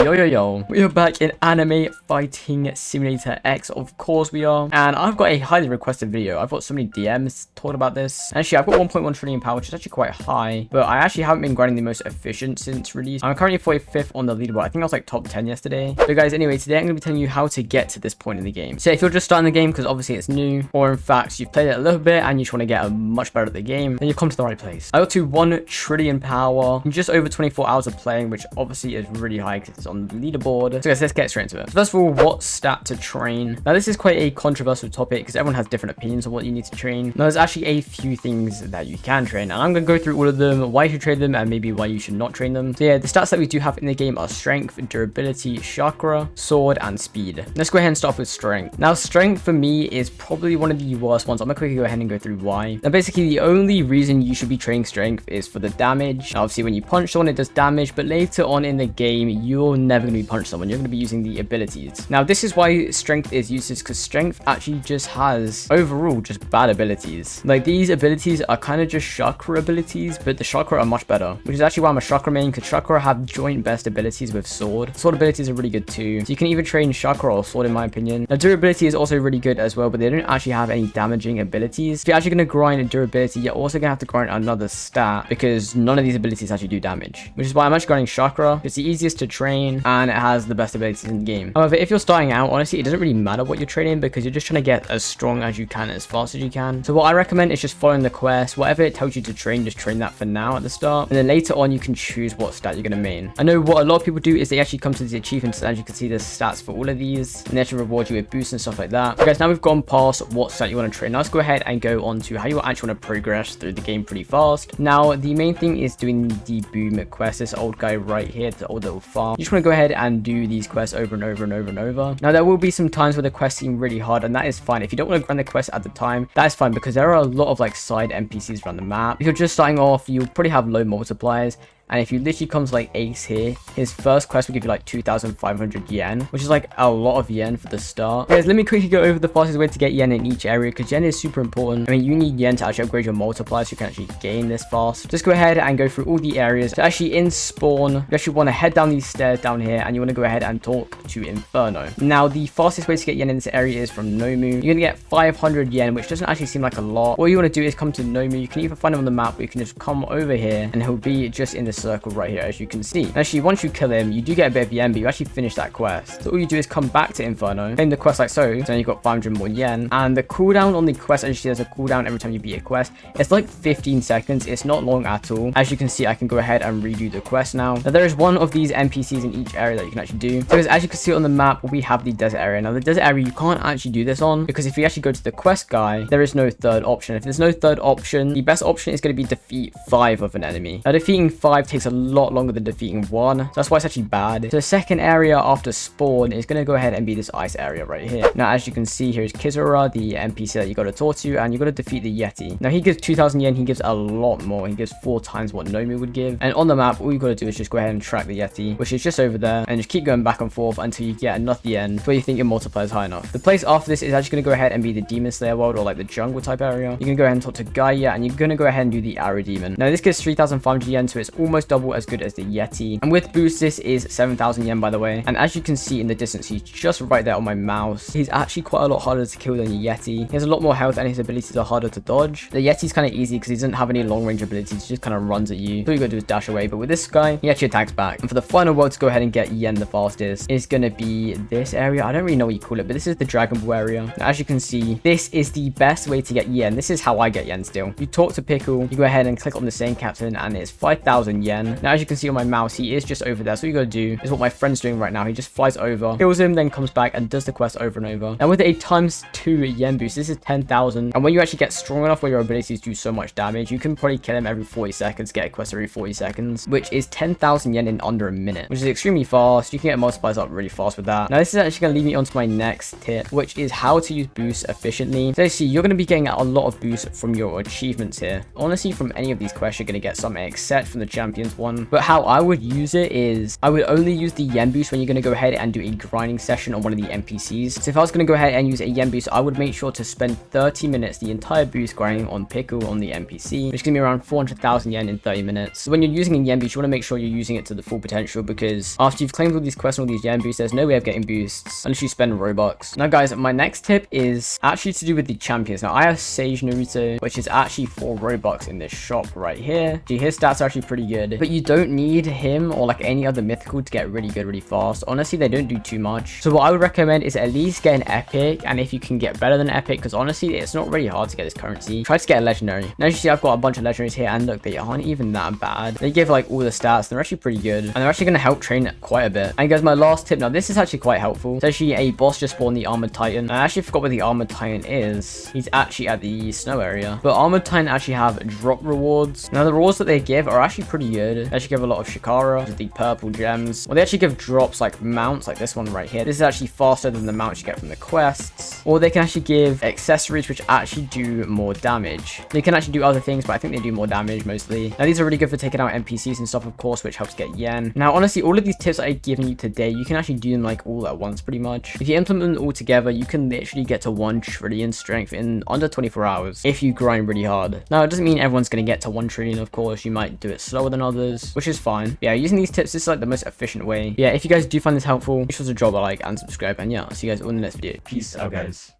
Yo, we are back in Anime Fighting Simulator X, of course we are, and I've got a highly requested video. I've got so many DMs talking about this. Actually, I've got 1.1 trillion power, which is actually quite high, but I actually haven't been grinding the most efficient since release. I'm currently 45th on the leaderboard. I think I was like top 10 yesterday. But guys, anyway, today I'm going to be telling you how to get to this point in the game. So if you're just starting the game, because obviously it's new, or in fact you've played it a little bit and you just want to get much better at the game, then you've come to the right place. I got to 1 trillion power in just over 24 hours of playing, which obviously is really high because it's on the leaderboard. So guys, let's get straight into it. First of all, what stat to train? Now this is quite a controversial topic because everyone has different opinions on what you need to train. Now there's actually a few things that you can train, and I'm going to go through all of them, why you should train them, and maybe why you should not train them. So yeah, the stats that we do have in the game are strength, durability, chakra, sword, and speed. Let's go ahead and start with strength. Now strength for me is probably one of the worst ones. I'm going to quickly go ahead and go through why. Now basically the only reason you should be training strength is for the damage. Now, obviously when you punch someone it does damage, but later on in the game you're never going to be punching someone. You're going to be using the abilities. Now this is why strength is useless, because strength actually just has overall just bad abilities. Like these abilities are kind of just chakra abilities, but the chakra are much better, which is actually why I'm a chakra main, because chakra have joint best abilities with sword. Sword abilities are really good too, so you can either train chakra or sword in my opinion. Now durability is also really good as well, but they don't actually have any damaging abilities. If you're actually going to grind durability, you're also going to have to grind another stat, because none of these abilities actually do damage, which is why I'm actually grinding chakra. It's the easiest to train and it has the best abilities in the game. However, if you're starting out, honestly it doesn't really matter what you're training, because you're just trying to get as strong as you can as fast as you can. So what I recommend is just following the quest. Whatever it tells you to train, just train that for now at the start, and then later on you can choose what stat you're going to main. I know what a lot of people do is they actually come to the achievements, and as you can see there's stats for all of these, and they actually reward you with boosts and stuff like that. But guys, now we've gone past what stat you want to train. Now let's go ahead and go on to how you actually want to progress through the game pretty fast. Now the main thing is doing the boom quest. This old guy right here, the old little farm. You just want to go ahead and do these quests over and over and over and over. Now there will be some times where the quests seem really hard, and that is fine. If you don't want to run the quest at the time, that is fine, because there are a lot of like side NPCs around the map. If you're just starting off, you'll probably have low multipliers. And if you literally come to like Ace here, his first quest will give you like 2,500 yen, which is like a lot of yen for the start. Guys, let me quickly go over the fastest way to get yen in each area, because yen is super important. I mean, you need yen to actually upgrade your multiplier so you can actually gain this fast. Just go ahead and go through all the areas. So actually in spawn, you actually want to head down these stairs down here, and you want to go ahead and talk to Inferno. Now the fastest way to get yen in this area is from Nomu. You're going to get 500 yen, which doesn't actually seem like a lot. What you want to do is come to Nomu. You can either find him on the map, or you can just come over here and he'll be just in the circle right here, as you can see. Actually, once you kill him, you do get a bit of yen, but you actually finish that quest. So all you do is come back to Inferno, claim the quest like so, then you've got 500 more yen, and the cooldown on the quest, as you see, there's a cooldown every time you beat a quest. It's like 15 seconds. It's not long at all. As you can see, I can go ahead and redo the quest now. Now there is one of these NPCs in each area that you can actually do. So as you can see on the map, we have the desert area. Now the desert area you can't actually do this on, because if you actually go to the quest guy, there is no third option. If there's no third option, the best option is going to be defeat 5 of an enemy. Now defeating 5 takes a lot longer than defeating 1, so that's why it's actually bad. So the second area after spawn is going to go ahead and be this ice area right here. Now as you can see, here's Kizura, the NPC that you got to talk to, and you got to defeat the Yeti. Now he gives 2,000 yen. He gives a lot more. He gives 4 times what Nomu would give. And on the map, all you got to do is just go ahead and track the Yeti, which is just over there, and just keep going back and forth until you get enough yen where you think your multiplier is high enough. The place after this is actually going to go ahead and be the Demon Slayer world, or like the jungle type area. You're going to go ahead and talk to Gaia, and you're going to go ahead and do the Arrow Demon. Now this gives 3,500 yen, so it's almost double as good as the Yeti. And with boost, this is 7,000 yen, by the way. And as you can see in the distance, he's just right there on my mouse. He's actually quite a lot harder to kill than the Yeti. He has a lot more health, and his abilities are harder to dodge. The Yeti's kind of easy because he doesn't have any long range abilities. He just kind of runs at you. So all you gotta do is dash away. But with this guy, he actually attacks back. And for the final world to go ahead and get yen the fastest is gonna be this area. I don't really know what you call it, but this is the Dragon Ball area. Now, as you can see, this is the best way to get yen. This is how I get yen still. You talk to Pickle, you go ahead and click on the same captain, and it's 5,000 yen. Now as you can see on my mouse, he is just over there. So all you gotta do is what my friend's doing right now. He just flies over, kills him, then comes back and does the quest over and over. And with a ×2 yen boost, this is 10,000. And when you actually get strong enough where your abilities do so much damage, you can probably kill him every 40 seconds, get a quest every 40 seconds, which is 10,000 yen in under a minute, which is extremely fast. You can get multipliers up really fast with that. Now this is actually going to lead me on to my next tip, which is how to use boosts efficiently. So you see, you're going to be getting a lot of boosts from your achievements here. Honestly, from any of these quests, you're going to get something, except from the champion champions one. But how I would use it is I would only use the yen boost when you're going to go ahead and do a grinding session on one of the NPCs. So if I was going to go ahead and use a yen boost, I would make sure to spend 30 minutes, the entire boost, grinding on Pickle on the NPC, which is going to be around 400,000 yen in 30 minutes. So when you're using a yen boost, you want to make sure you're using it to the full potential, because after you've claimed all these quests and all these yen boosts, there's no way of getting boosts unless you spend Robux. Now guys, my next tip is actually to do with the champions. Now I have Sage Naruto, which is actually 4 Robux in this shop right here. See, his stats are actually pretty good, but you don't need him or like any other mythical to get really good really fast. Honestly, they don't do too much. So what I would recommend is at least get an epic, and if you can get better than epic, because honestly it's not really hard to get this currency, try to get a legendary. Now as you see, I've got a bunch of legendaries here, and look, they aren't even that bad. They give like all the stats, they're actually pretty good, and they're actually going to help train quite a bit. And guys, my last tip, now this is actually quite helpful. It's actually a boss just spawned the Armored Titan. I actually forgot where the Armored Titan is. He's actually at the snow area, but Armored Titan actually have drop rewards. Now the rewards that they give are actually pretty good. They actually give a lot of Shikara, the purple gems. Well, they actually give drops like mounts, like this one right here. This is actually faster than the mounts you get from the quests. Or they can actually give accessories which actually do more damage. They can actually do other things, but I think they do more damage mostly. Now these are really good for taking out NPCs and stuff, of course, which helps get yen. Now honestly, all of these tips I've given you today, you can actually do them like all at once pretty much. If you implement them all together, you can literally get to 1 trillion strength in under 24 hours if you grind really hard. Now it doesn't mean everyone's going to get to 1 trillion, of course. You might do it slower than others, which is fine. Yeah, using these tips, this is like the most efficient way. Yeah, if you guys do find this helpful, be sure to drop a like and subscribe, and yeah, I'll see you guys all in the next video. Peace out, guys.